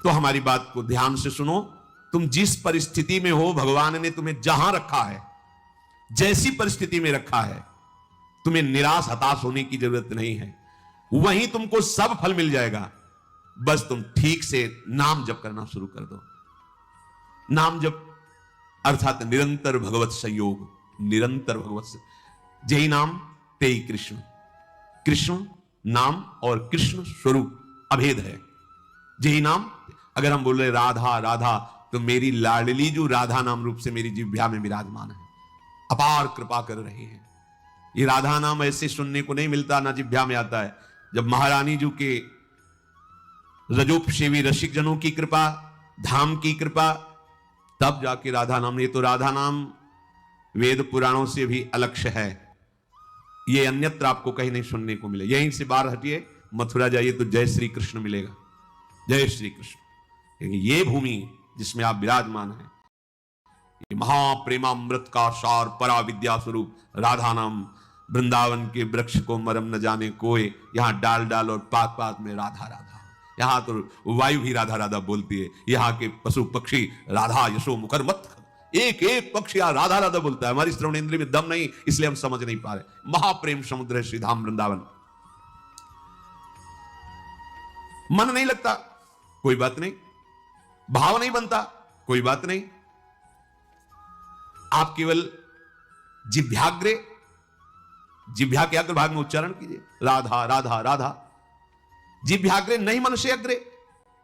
तो हमारी बात को ध्यान से सुनो। तुम जिस परिस्थिति में हो, भगवान ने तुम्हें जहां रखा है, जैसी परिस्थिति में रखा है, तुम्हें निराश हताश होने की जरूरत नहीं है। वहीं तुमको सब फल मिल जाएगा। बस तुम ठीक से नाम जप करना शुरू कर दो। नाम जप अर्थात निरंतर भगवत संयोग, निरंतर भगवत, जय नाम तेई कृष्ण। कृष्ण नाम और कृष्ण स्वरूप अभेद है। जय नाम, अगर हम बोल रहे राधा राधा, तो मेरी लाडली जो राधा नाम रूप से मेरी जिह्वा में विराजमान है, अपार कृपा कर रही है। ये राधा नाम ऐसे सुनने को नहीं मिलता, ना जिह्वा में आता है। जब महारानी जी के रजोपसेवी रसिक जनों की कृपा, धाम की कृपा, तब जाके राधा नाम। ये तो राधा नाम वेद पुराणों से भी अलक्ष्य है। ये अन्यत्र आपको कहीं नहीं सुनने को मिले। यहीं से बाहर हटिए, मथुरा जाइए तो जय श्री कृष्ण मिलेगा, जय श्री कृष्ण। क्योंकि ये भूमि जिसमें आप विराजमान हैं, ये महाप्रेमामृत का सार, परा विद्या स्वरूप राधा नाम। वृंदावन के वृक्ष को मरम न जाने कोई, यहां डाल डाल और पात पात में राधा राधा। यहां तो वायु भी राधा राधा बोलती है, यहां के पशु पक्षी राधा यशो मुखर मत, एक एक पक्षी राधा राधा बोलता है। हमारी श्रवण इंद्रिय में दम नहीं, इसलिए हम समझ नहीं पा रहे। महाप्रेम समुद्र है श्री धाम वृंदावन। मन नहीं लगता, कोई बात नहीं। भाव नहीं बनता, कोई बात नहीं। आप केवल जिभ्याग्रे, जिभ्या के अग्र भाग में उच्चारण कीजिए, राधा राधा राधा। जिभ्याग्रे नहीं, मन से अग्रे।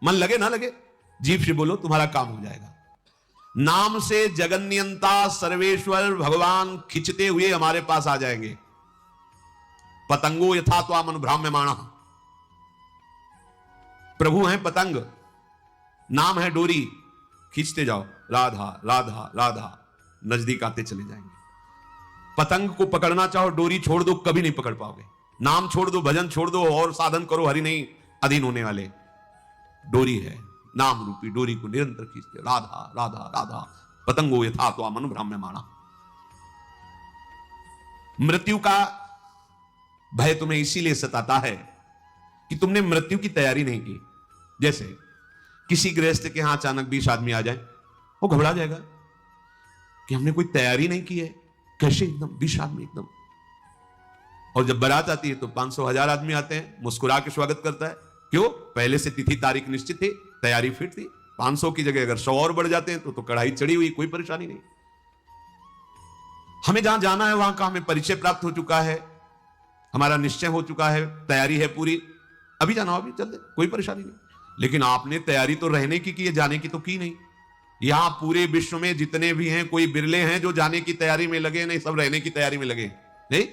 मन लगे ना लगे, जीभ से बोलो, तुम्हारा काम हो जाएगा। नाम से जगन्यंता सर्वेश्वर भगवान खिंचते हुए हमारे पास आ जाएंगे। पतंगो यथा त्वाम अनुभ्राम्यमाणः, प्रभु हैं पतंग, नाम है डोरी, खींचते जाओ, राधा राधा राधा, नजदीक आते चले जाएंगे। पतंग को पकड़ना चाहो, डोरी छोड़ दो, कभी नहीं पकड़ पाओगे। नाम छोड़ दो, भजन छोड़ दो और साधन करो, हरि नहीं अधीन होने वाले। डोरी है, नाम रूपी डोरी को निरंतर खींचते, राधा राधा राधा। पतंगो यथा त्वाम अनुभ्राम्यमाणः। मृत्यु का भय तुम्हें इसीलिए सताता है कि तुमने मृत्यु की तैयारी नहीं की। जैसे किसी गृहस्थ के यहां अचानक 20 आदमी आ जाए, वो घबरा जाएगा कि हमने कोई तैयारी नहीं की है, कैसे एकदम 20 आदमी एकदम। और जब बारात आती है तो 500 1000 आदमी आते हैं, मुस्कुरा के स्वागत करता है। क्यों? पहले से तिथि तारीख निश्चित थी, तैयारी फिट थी। 500 की जगह अगर 100 और बढ़ जाते हैं तो कढ़ाई चढ़ी हुई, कोई परेशानी नहीं। हमें जहां जाना है वहां का हमें परिचय प्राप्त हो चुका है, हमारा निश्चय हो चुका है, तैयारी है पूरी, अभी जाना हो अभी चल दे, कोई परेशानी नहीं। लेकिन आपने तैयारी तो रहने की है, जाने की तो की नहीं। यहां पूरे विश्व में जितने भी हैं, कोई बिरले हैं जो जाने की तैयारी में लगे, नहीं सब रहने की तैयारी में लगे। नहीं,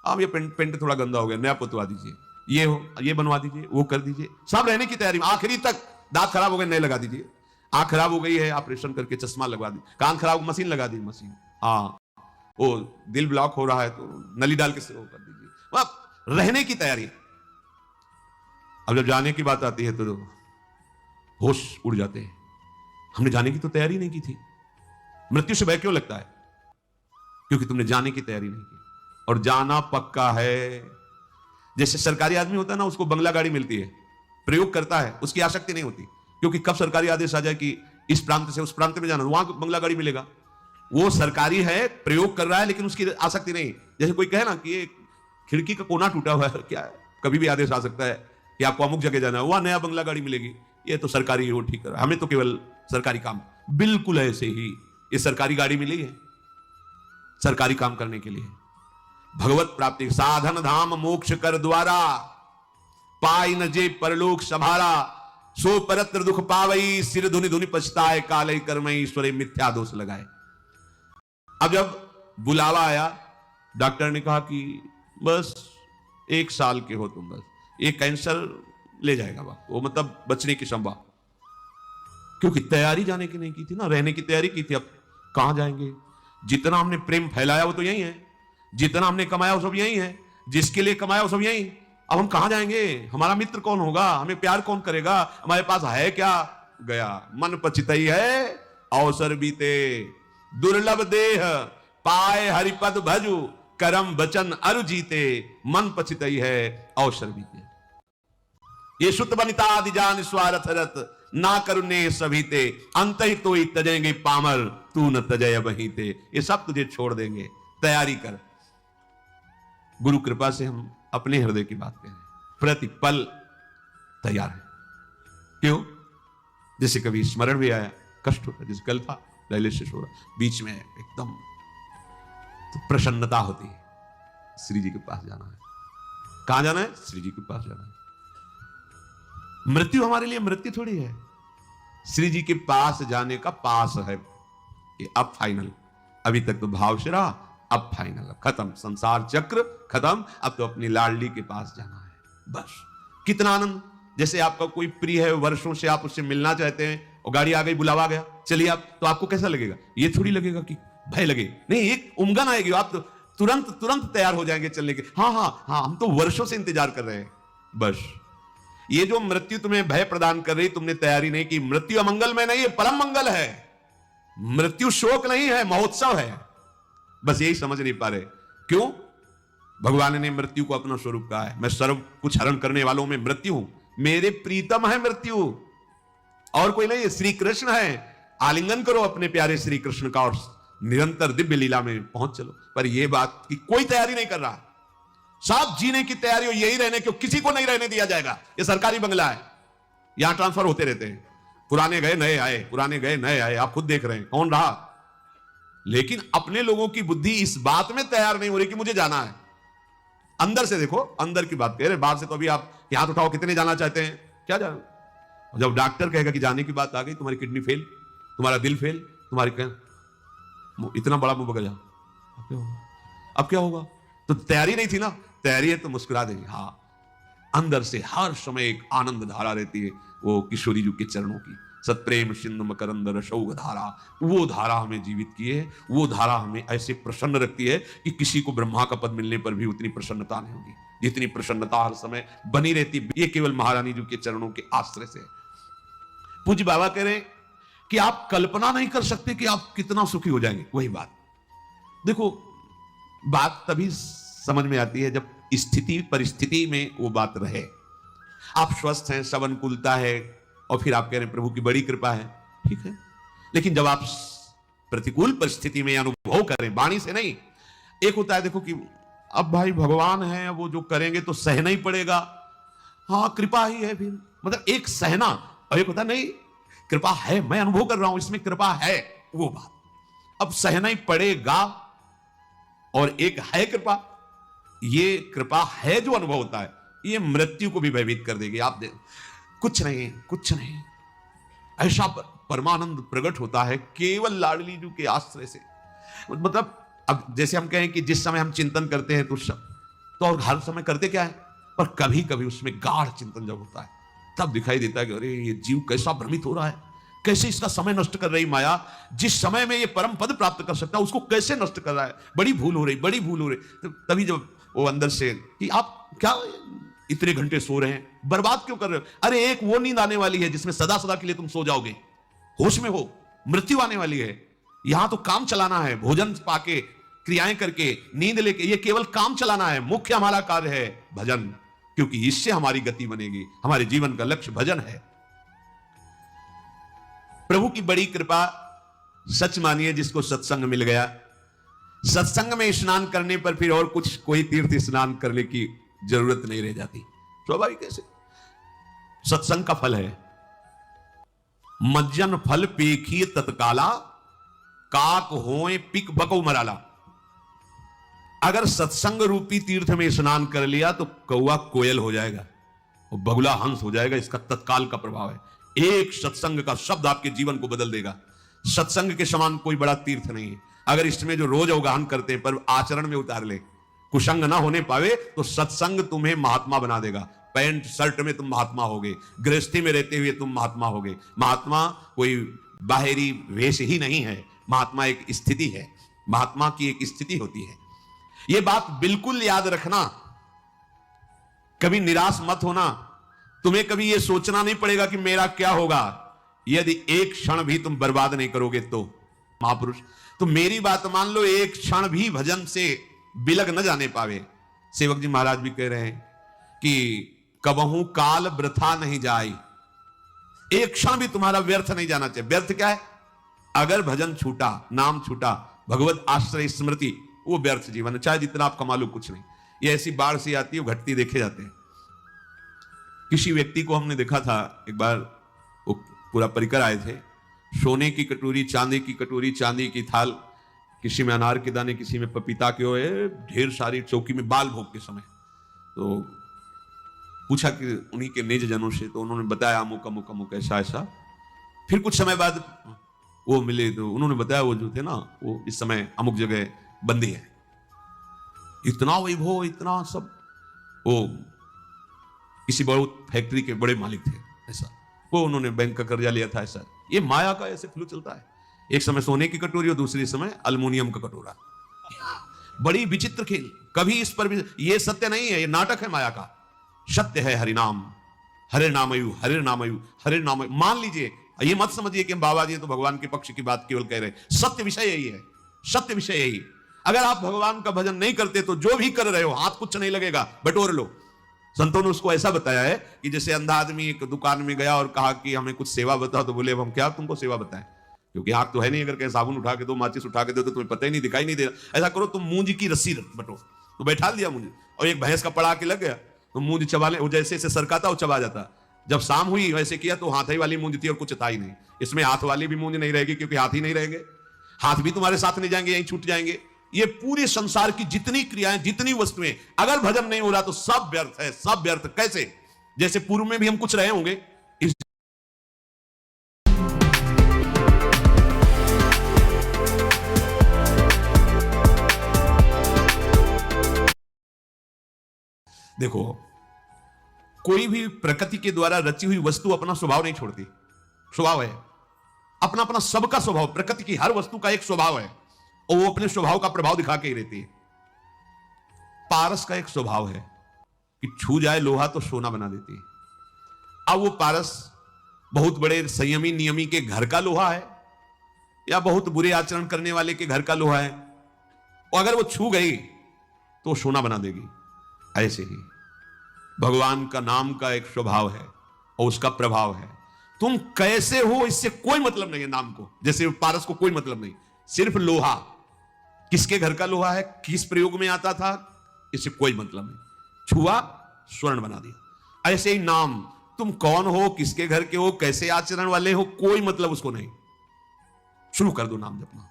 आप ये पेंट थोड़ा गंदा हो गया, नया पुतवा दीजिए, ये हो ये बनवा दीजिए, वो कर दीजिए, सब रहने की तैयारी में। आखिरी तक दांत खराब हो गए, नए लगा दीजिए। आंख खराब हो गई है, ऑपरेशन करके चश्मा लगवा दी। कान खराब, मशीन लगा दी, मशीन। हाँ, वो दिल ब्लॉक हो रहा है तो नली डाल के वो कर दीजिए। अब रहने की तैयारी। अब जब जाने की बात आती है तो होश उड़ जाते हैं। हमने जाने की तो तैयारी नहीं की थी। मृत्यु से भय क्यों लगता है? क्योंकि तुमने जाने की तैयारी नहीं की। और जाना पक्का है। जैसे सरकारी आदमी होता है ना, उसको बंगला गाड़ी मिलती है, प्रयोग करता है, उसकी आसक्ति नहीं होती, क्योंकि कब सरकारी आदेश आ जाए कि इस प्रांत से उस प्रांत में जाना, वहां बंगला गाड़ी मिलेगा। वो सरकारी है, प्रयोग कर रहा है, लेकिन उसकी आसक्ति नहीं। जैसे कोई कहे ना कि ये खिड़की का कोना टूटा हुआ है, क्या है, कभी भी आदेश आ सकता है कि आपको अमुक जगह जाना है, वहां नया बंगला गाड़ी मिलेगी, ये तो सरकारी वो ठीक कर रहा है, हमें तो केवल सरकारी काम। बिल्कुल ऐसे ही ये सरकारी गाड़ी मिली है सरकारी काम करने के लिए। भगवत प्राप्ति साधन धाम मोक्ष कर द्वारा, पाई न जे परलोक सभारा, सो परत्र दुख पावई, सिर धुनि धुनि पछताए, काले कर्मई ईश्वरे मिथ्या दोष लगाए। अब जब बुलावा आया, डॉक्टर ने कहा कि बस 1 साल के हो तुम, बस ये कैंसर ले जाएगा वो, मतलब बचने की संभव। क्योंकि तैयारी जाने की नहीं की थी ना, रहने की तैयारी की थी। अब कहां जाएंगे? जितना हमने प्रेम फैलाया वो तो यही है, जितना हमने कमाया वो सब यही है, जिसके लिए कमाया वो सब यही। अब हम कहां जाएंगे? हमारा मित्र कौन होगा? हमें प्यार कौन करेगा? हमारे पास है क्या? गया। मन पछितई है अवसर बीते, दुर्लभ देह पाए हरिपद भजु, करम वचन अरु जीते, मन पछितई है अवसर बीते। ये सुत बनिता आदि जान स्वारथ रत, ना करुणे सभी ते, अंत ही तो ही तजेंगे पामर, तू न तजय वहीं ते। ये सब तुझे छोड़ देंगे, तैयारी कर। गुरु कृपा से हम अपने हृदय की बात कह रहे हैं, प्रतिपल तैयार है। क्यों? जैसे कभी स्मरण भी आया, कष्ट होता, जैसे कल था डायलिसिस हो रहा, बीच में एकदम तो प्रसन्नता होती है, श्री जी के पास जाना है। कहां जाना है? श्री जी के पास जाना है। मृत्यु हमारे लिए मृत्यु थोड़ी है, श्री जी के पास जाने का पास है। ये अब फाइनल, अभी तक तो भाव से रहा, अब फाइनल, खत्म, संसार चक्र खत्म, अब तो अपनी लाडली के पास जाना है बस। कितना आनंद! जैसे आपका कोई प्रिय है, वर्षों से आप उससे मिलना चाहते हैं और गाड़ी आ गई, बुलावा गया, चलिए आप, तो आपको कैसा लगेगा? ये थोड़ी लगेगा कि भय लगे, नहीं, एक उमगन आएगी, आप तो तुरंत तैयार हो जाएंगे चलने के। हाँ हाँ हाँ, हम तो वर्षों से इंतजार कर रहे हैं बस। ये जो मृत्यु तुम्हें भय प्रदान कर रही, तुमने तैयारी नहीं की। मृत्यु अमंगल में नहीं है, परम मंगल है। मृत्यु शोक नहीं है, महोत्सव है। बस यही समझ नहीं पा रहे। क्यों? भगवान ने मृत्यु को अपना स्वरूप कहा है, मैं सर्व कुछ हरण करने वालों में मृत्यु हूं, मेरे प्रीतम है मृत्यु, और कोई नहीं, श्री कृष्ण है। आलिंगन करो अपने प्यारे श्री कृष्ण का और निरंतर दिव्य लीला में पहुंच चलो। पर यह बात की कोई तैयारी नहीं कर रहा। साफ जीने की तैयारी हो, यही रहने, क्यों किसी को नहीं रहने दिया जाएगा। यह सरकारी बंगला है, यहां ट्रांसफर होते रहते हैं, पुराने गए नए आए, पुराने गए नए आए, आप खुद देख रहे हैं कौन रहा। लेकिन अपने लोगों की बुद्धि इस बात में तैयार नहीं हो रही कि मुझे जाना है। अंदर से देखो, अंदर की बात कह रहे, बाहर से तो अभी आप हाथ उठाओ, कितने जाना चाहते हैं, क्या जाना। जब डॉक्टर कहेगा कि जाने की बात आ गई, तुम्हारी किडनी फेल, तुम्हारा दिल फेल, तुम्हारी इतना बड़ा मुंह बगल जा, अब क्या होगा? अब क्या होगा? तो तैयारी नहीं थी ना, तैयारी है तो मुस्कुरा देंगे। हाँ, अंदर से हर समय एक आनंद धारा रहती है, वो किशोरी जी के चरणों की। सत्प्रेम सिंधु मकरंद रसौघ धारा, वो धारा हमें जीवित किए है, वो धारा हमें ऐसे प्रसन्न रखती है कि किसी को ब्रह्मा का पद मिलने पर भी उतनी प्रसन्नता नहीं होगी जितनी प्रसन्नता हर समय बनी रहती। ये केवल महारानी जी के चरणों के आश्रय से। पूज्य बाबा कह रहे हैं कि आप कल्पना नहीं कर सकते कि आप कितना सुखी हो जाएंगे। वही बात देखो, बात तभी समझ में आती है जब स्थिति परिस्थिति में वो बात रहे। आप स्वस्थ हैं, सब अनुकूलता है, और फिर आप कह रहे हैं प्रभु की बड़ी कृपा है, ठीक है। लेकिन जब आप प्रतिकूल परिस्थिति में अनुभव करें, वाणी से नहीं, एक होता है देखो कि अब भाई भगवान है, वो जो करेंगे तो सहना ही पड़ेगा, हाँ कृपा ही है, फिर मतलब एक सहना, और एक होता नहीं कृपा है, मैं अनुभव कर रहा हूं इसमें कृपा है, वो बात। अब सहना ही पड़ेगा, और एक है कृपा, ये कृपा है जो अनुभव होता है, ये मृत्यु को भी भयभीत कर देगी। आप देख, कुछ नहीं, कुछ नहीं, ऐसा परमानंद प्रकट होता है केवल लाडली जी के आश्रय से। मतलब अब जैसे हम कहें कि जिस समय हम चिंतन करते हैं तो और हर समय करते क्या है, पर कभी कभी उसमें गाढ़ चिंतन जब होता है तब दिखाई देता है कि अरे ये जीव कैसा भ्रमित हो रहा है, कैसे इसका समय नष्ट कर रही माया, जिस समय में ये परम पद प्राप्त कर सकता है उसको कैसे नष्ट कर रहा है, बड़ी भूल हो रही, बड़ी भूल हो रही। तो तभी जब वो अंदर से कि आप क्या इतने घंटे सो रहे हैं, बर्बाद क्यों कर रहे हो? अरे एक वो नींद आने वाली है जिसमें सदा सदा के लिए तुम सो जाओगे, होश में हो, मृत्यु आने वाली है। यहां तो काम चलाना है, भोजन पाके, क्रियाएं करके, नींद लेके, ये केवल काम चलाना है। मुख्य हमारा कार्य है भजन, क्योंकि इससे हमारी गति बनेगी। हमारे जीवन का लक्ष्य भजन है। प्रभु की बड़ी कृपा, सच मानिए जिसको सत्संग मिल गया, सत्संग में स्नान करने पर फिर और कुछ कोई तीर्थ स्नान करने की जरूरत नहीं रह जाती। स्वाभाविक कैसे? सत्संग का फल है, मज्जन फल पेखिए तत्काला, काक होए पिक बको मराला। अगर सत्संग रूपी तीर्थ में स्नान कर लिया तो कौआ कोयल हो जाएगा और बगुला हंस हो जाएगा। इसका तत्काल का प्रभाव है। एक सत्संग का शब्द आपके जीवन को बदल देगा। सत्संग के समान कोई बड़ा तीर्थ नहीं है। अगर इसमें जो रोज अवगाहन करते हैं पर आचरण में उतार ले, कुसंग ना होने पावे, तो सत्संग तुम्हें महात्मा बना देगा। पैंट शर्ट में तुम महात्मा होगे, गृहस्थी में रहते हुए तुम महात्मा होगे। महात्मा कोई बाहरी वेश ही नहीं है, महात्मा एक स्थिति है, महात्मा की एक स्थिति होती है। यह बात बिल्कुल याद रखना, कभी निराश मत होना। तुम्हें कभी यह सोचना नहीं पड़ेगा कि मेरा क्या होगा, यदि एक क्षण भी तुम बर्बाद नहीं करोगे तो। महापुरुष तो मेरी बात मान लो, एक क्षण भी भजन से बिलग न जाने पावे। सेवक जी महाराज भी कह रहे हैं कि कबहू काल वृथा नहीं जाए, एक क्षण भी तुम्हारा व्यर्थ नहीं जाना चाहिए। व्यर्थ क्या है? अगर भजन छूटा, नाम छूटा, भगवत आश्रय स्मृति, वो व्यर्थ जीवन है, चाहे जितना आप कमा लो, कुछ नहीं। ये ऐसी बाढ़ सी आती है, घटती देखे जाते हैं। किसी व्यक्ति को हमने देखा था एक बार, वो पूरा परिकर आए थे, सोने की कटोरी, चांदी की कटोरी, चांदी की थाल, किसी में अनार के दाने, किसी में पपीता के हुए, ढेर सारी चौकी में बाल भोग के समय। तो पूछा कि उन्हीं के निज जनों से, तो उन्होंने बताया अमुक अमुक अमुक ऐसा ऐसा। फिर कुछ समय बाद वो मिले तो उन्होंने बताया वो जो थे ना, वो इस समय अमुक जगह बंदी है। इतना वैभव, इतना सब, वो किसी बड़े फैक्ट्री के बड़े मालिक थे ऐसा, वो उन्होंने बैंक का कर्जा लिया था ऐसा। ये माया का ऐसे फ्लू चलता है, एक समय सोने की कटोरी और दूसरी समय अल्युमिनियम का कटोरा। बड़ी विचित्र खेल। कभी इस पर भी, ये सत्य नहीं है, ये नाटक है माया का। सत्य है हरिनाम, हरे नामयु, हरे नामयु, हरे नामयु। मान लीजिए, ये मत समझिए कि हम बाबा जी तो भगवान के पक्ष की बात केवल कह रहे हैं। सत्य विषय यही है, सत्य विषय यही। अगर आप भगवान का भजन नहीं करते तो जो भी कर रहे हो हाथ कुछ नहीं लगेगा, बटोर लो। संतों ने उसको ऐसा बताया है कि जैसे अंधा आदमी एक दुकान में गया और कहा कि हमें कुछ सेवा बताओ, तो बोले अब हम क्या तुमको सेवा बताएं, क्योंकि आंख तो है नहीं, अगर कहीं साबुन उठा के दो, माचिस उठा के दो तो तुम्हें पता ही नहीं, दिखाई नहीं दे रहा। ऐसा करो तुम मूंज की रस्सी बटो, तो बैठा दिया मूंज, और एक भैंस का पड़ा के लग गया, तो मूंज चबा ले, वो जैसे जैसे सरकाता वो चबा जाता। जब शाम हुई वैसे किया तो हाथ ही वाली मूंज थी और कुछ था ही नहीं। इसमें हाथ वाली भी मूंज नहीं रहेगी, क्योंकि हाथ ही नहीं रहेंगे, हाथ भी तुम्हारे साथ नहीं जाएंगे, यहीं छूट जाएंगे। ये पूरे संसार की जितनी क्रियाएं, जितनी वस्तुएं, अगर भजन नहीं हो रहा तो सब व्यर्थ है, सब व्यर्थ। कैसे? जैसे पूर्व में भी हम कुछ रहे होंगे, इस देखो, कोई भी प्रकृति के द्वारा रची हुई वस्तु अपना स्वभाव नहीं छोड़ती। स्वभाव है अपना अपना, सबका स्वभाव, प्रकृति की हर वस्तु का एक स्वभाव है, और वो अपने स्वभाव का प्रभाव दिखा के ही रहती है। पारस का एक स्वभाव है कि छू जाए लोहा तो सोना बना देती है। अब वो पारस बहुत बड़े संयमी नियमी के घर का लोहा है, या बहुत बुरे आचरण करने वाले के घर का लोहा है, और अगर वो छू गई तो सोना बना देगी। ऐसे ही भगवान का नाम का एक स्वभाव है और उसका प्रभाव है। तुम कैसे हो इससे कोई मतलब नहीं है नाम को, जैसे पारस को कोई मतलब नहीं। सिर्फ लोहा, किसके घर का लोहा है, किस प्रयोग में आता था, इससे कोई मतलब नहीं। छुआ, स्वर्ण बना दिया। ऐसे ही नाम, तुम कौन हो, किसके घर के हो, कैसे आचरण वाले हो, कोई मतलब उसको नहीं। शुरू कर दो नाम जपना,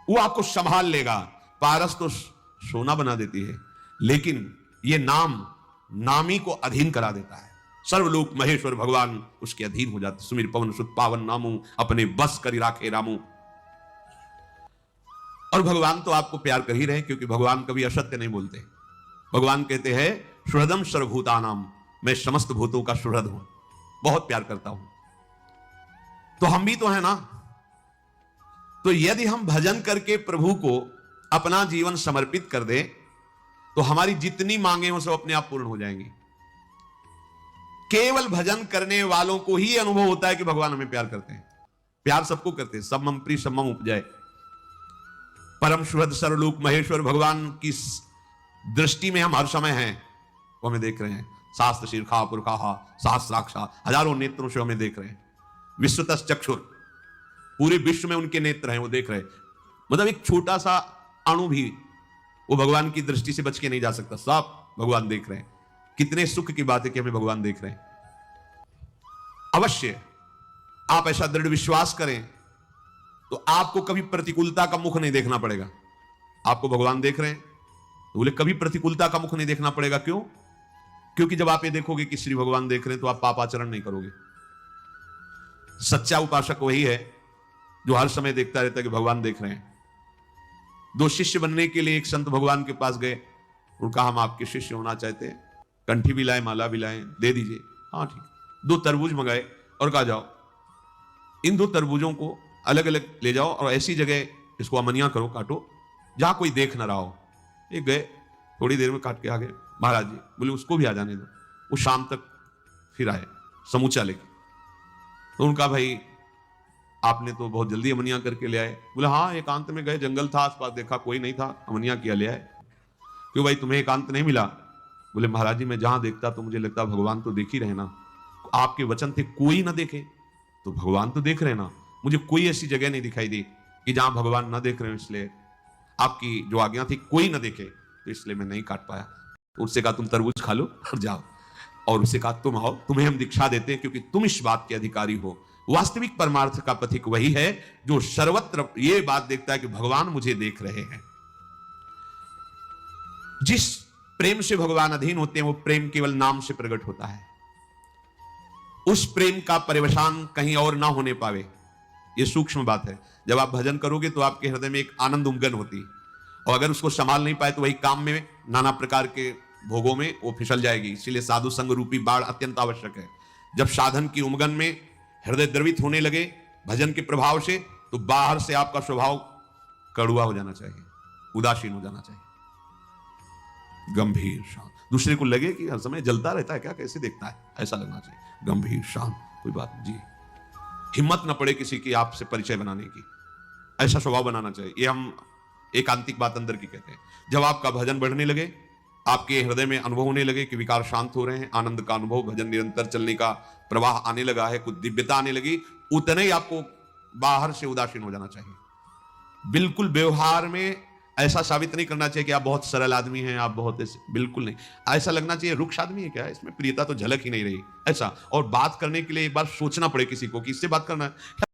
वो आपको संभाल लेगा। पारस तो सोना बना देती है, लेकिन ये नाम नामी को अधीन करा देता है। सर्वलोक महेश्वर भगवान उसके अधीन हो जाते। सुमिर पवन सुत पावन नामू, अपने बस करी राखे रामू। और भगवान तो आपको प्यार कर ही रहे, क्योंकि भगवान कभी असत्य नहीं बोलते। भगवान कहते हैं सुहृदम सर्वभूतानाम, मैं समस्त भूतों का सुहृद हूं, बहुत प्यार करता हूं। तो हम भी तो है ना। तो यदि हम भजन करके प्रभु को अपना जीवन समर्पित कर दें तो हमारी जितनी मांगे हो सब अपने आप पूर्ण हो जाएंगी। केवल भजन करने वालों को ही अनुभव होता है कि भगवान हमें प्यार करते हैं। प्यार सबको करते हैं, सबम प्रिय सबम उपजाए। परम सुहृद सर्वलोक महेश्वर भगवान की दृष्टि में हम हर समय हैं, वो हमें देख रहे हैं। शास्त्र शीर्षा पुरखा सहस्राक्षा, हजारों नेत्रों से हमें देख रहे हैं। विश्वतस चक्षुर, पूरे विश्व में उनके नेत्र हैं, वो देख रहे हैं। मतलब एक छोटा सा अणु भी वो भगवान की दृष्टि से बच के नहीं जा सकता, सब भगवान देख रहे हैं। कितने सुख की बात है कि हमें भगवान देख रहे हैं। अवश्य आप ऐसा दृढ़ विश्वास करें तो आपको कभी प्रतिकूलता का मुख नहीं देखना पड़ेगा। आपको भगवान देख रहे हैं तो बोले कभी प्रतिकूलता का मुख नहीं देखना पड़ेगा। क्यों? क्योंकि जब आप ये देखोगे कि श्री भगवान देख रहे हैं तो आप पापाचरण नहीं करोगे। सच्चा उपासक वही है जो हर समय देखता रहता है कि भगवान देख रहे हैं। दो शिष्य बनने के लिए एक संत भगवान के पास गए, उनका हम आपके शिष्य होना चाहते हैं, कंठी भी लाए, माला भी लाए, दे दीजिए। हाँ ठीक। 2 तरबूज मंगाए और कहा जाओ इन 2 तरबूजों को अलग अलग ले जाओ और ऐसी जगह इसको अमनिया करो, काटो जहां कोई देख ना रहा हो। ये गए, थोड़ी देर में काट के आ गए। महाराज जी बोले उसको भी आ जाने दो। वो शाम तक फिर आए समूचा लेके। तो उनका भाई आपने तो बहुत जल्दी अमनिया करके ले आए। बोले हाँ, एकांत में गए, जंगल था आसपास, देखा कोई नहीं था, अमनिया किया, ले आए। क्यों भाई तुम्हें एकांत नहीं मिला? बोले महाराज जी मैं जहां देखता तो मुझे लगता भगवान तो देख ही रहे ना, आपके वचन थे कोई ना देखे, तो भगवान तो देख रहे हैं ना, मुझे कोई ऐसी जगह नहीं दिखाई दी कि जहां भगवान ना देख रहे हो, इसलिए आपकी जो आज्ञा थी कोई ना देखे, तो इसलिए मैं नहीं काट पाया। तो उससे कहा तुम तरबूज खा लो और जाओ, और उससे कहा तुम आओ, तुम्हें हम दीक्षा देते हैं क्योंकि तुम इस बात के अधिकारी हो। वास्तविक परमार्थ का पथिक वही है जो सर्वत्र ये बात देखता है कि भगवान मुझे देख रहे हैं। जिस प्रेम से भगवान अधीन होते हैं वो प्रेम केवल नाम से प्रकट होता है, उस प्रेम का परिवसान कहीं और ना होने पावे, ये सूक्ष्म बात है। जब आप भजन करोगे तो आपके हृदय में एक आनंद उमगन होती, और अगर उसको संभाल नहीं पाए तो वही काम में नाना प्रकार के भोगों में वो फिसल जाएगी। इसीलिए साधु संग रूपी बाढ़ अत्यंत आवश्यक है। जब साधन की उमगन में हृदय द्रवित होने लगे भजन के प्रभाव से, तो बाहर से आपका स्वभाव कड़ुआ हो जाना चाहिए, उदासीन हो जाना चाहिए, गंभीर शांत। दूसरे को लगे कि हर समय जलता रहता है क्या, कैसे देखता है, ऐसा लगना चाहिए, गंभीर शांत, कोई बात जी। हिम्मत न पड़े किसी की आपसे परिचय बनाने की, ऐसा स्वभाव बनाना चाहिए। ये हम एकांतिक बात अंदर की कहते हैं। जब आपका भजन बढ़ने लगे, आपके हृदय में अनुभव होने लगे कि विकार शांत हो रहे हैं, आनंद का अनुभव, भजन निरंतर चलने का प्रवाह आने लगा है, कुछ दिव्यता आने लगी, उतने ही आपको बाहर से उदासीन हो जाना चाहिए। बिल्कुल व्यवहार में ऐसा साबित नहीं करना चाहिए कि आप बहुत सरल आदमी हैं, आप बहुत ऐसे, बिल्कुल नहीं। ऐसा लगना चाहिए रुक्ष आदमी है क्या, इसमें प्रियता तो झलक ही नहीं रही, ऐसा। और बात करने के लिए एक बार सोचना पड़े किसी को कि इससे बात करना है।